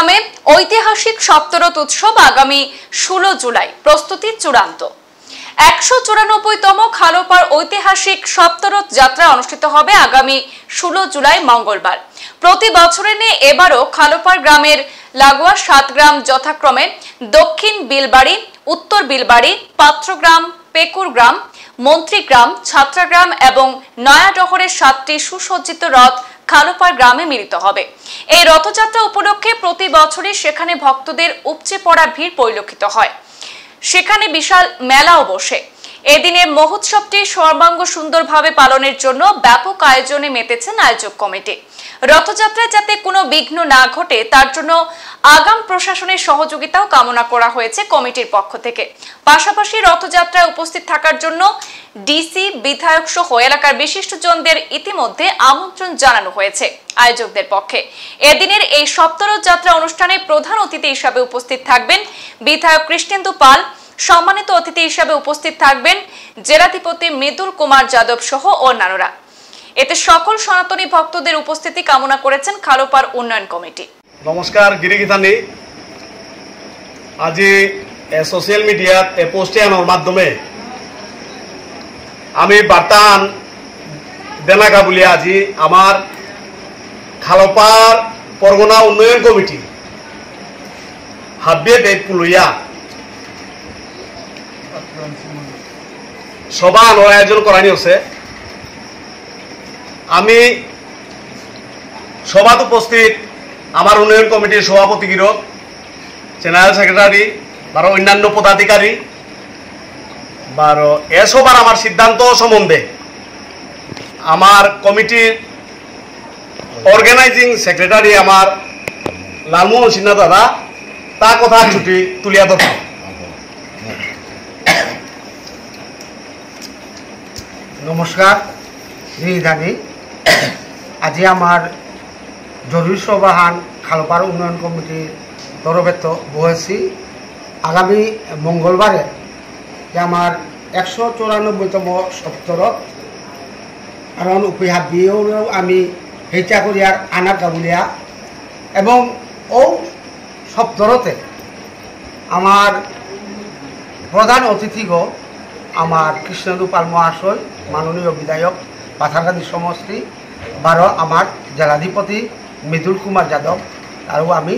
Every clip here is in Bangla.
গ্রামে ঐতিহাসিক সপ্তরথ উৎসব আগামী 16 জুলাই প্রস্তুতি চূড়ান্ত। 194তম খালোপাড় ঐতিহাসিক সপ্তরথ যাত্রা অনুষ্ঠিত হবে আগামী 16 জুলাই মঙ্গলবার। প্রতি বছরের ন্যায় এবারও খালোপাড় গ্রামের লাগোয়া 7 গ্রাম যথাক্রমে দক্ষিণ বিলবাড়ি, উত্তর বিলবাড়ি, পাত্রগ্রাম, পেকুরগ্রাম, মন্ত্রীগ্রাম, ছাত্রাগ্রাম এবং নয়াডহরের 7টি সুসজ্জিত রথ খালোপাড় গ্রামে মিলিত হবে। এই রথযাত্রা উপলক্ষে প্রতি বছরই সেখানে ভক্তদের উপচে পড়া ভিড় পরিলক্ষিত হয়। সেখানে বিশাল মেলাও বসে। এদিনের মহোৎসবটি সর্বাঙ্গ সুন্দরভাবে পালনের জন্য ব্যাপক আয়োজনে মেতেছেন আয়োজক কমিটি। রথযাত্রায় যাতে কোনো বিঘ্ন না ঘটে তার জন্য আগাম প্রশাসনের সহযোগিতাও কামনা করা হয়েছে কমিটির পক্ষ থেকে। পাশাপাশি রথযাত্রায় উপস্থিত থাকার জন্য ডিসি, বিধায়ক সহ এলাকার বিশিষ্টজনদের ইতিমধ্যে আমন্ত্রণ জানানো হয়েছে আয়োজকদের পক্ষে। এদিনের এই সপ্তরথ যাত্রা অনুষ্ঠানে প্রধান অতিথি হিসাবে উপস্থিত থাকবেন বিধায়ক কৃষ্ণেন্দু পাল। সম্মানিত অতিথি হিসাবে উপস্থিত থাকবেন জেলাধিপতি মৃদুল কুমার যাদব সহ অন্যান্যরা। এতে সকল সনাতনী ভক্তদের উপস্থিতি কামনা করেছেন খালোপাড় উন্নয়ন কমিটি। নমস্কার গিরিগিতানি, আজি সোশ্যাল মিডিয়াত পোস্টে আনার মাধ্যমে আমি বার্তান দেনাগা বলি আজি আমার খালোপাড় পরগনা উন্নয়ন কমিটি হাবিয়ে বেগ পুলইয়া সভা আয়োজন করানি হচ্ছে। আমি সভাত উপস্থিত আমার উন্নয়ন কমিটির সভাপতি গিরক, জেনারেল সেক্রেটারি বারো অন্যান্য পদাধিকারী বারো এ সবার আমার সিদ্ধান্ত সম্বন্ধে আমার কমিটির অর্গানাইজিং সেক্রেটারি আমার লালমোহন সিনহা দাদা তা কথা ছুটি তুলিয়া ধর। নমস্কার গিরিধানী, আজি আমার জরুরি সভাহান খালোপাড় উন্নয়ন কমিটির তরফেত বহেছি। আগামী মঙ্গলবারে যে আমার 194তম সপ্তরথ, কারণ উপিহাত দিয়েও আমি হেচা করিয়ার আনার গাবুলিয়া এবং ও সপ্তরথে আমার প্রধান অতিথিগণ আমার কৃষ্ণেন্দু পাল মহাশয়, মাননীয় বিধায়ক পাথারকান্দি সমষ্টি, বারো আমার জেলাধিপতি মৃদুল কুমার যাদব, আৰু আমি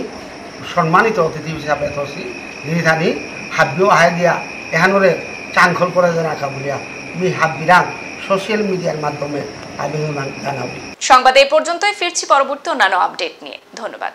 সম্মানিত অতিথি হিসাবে থসি। গিরিধানী হাবিও আহে দিয়া এহানরে চাংখল করে জানা বলিয়া আমি হাবিরাং সোশ্যাল মিডিয়ার মাধ্যমে আমি জানাবি। সংবাদ এই পর্যন্তই, ফিরছি পরবর্তী অন্যান্য আপডেট নিয়ে। ধন্যবাদ।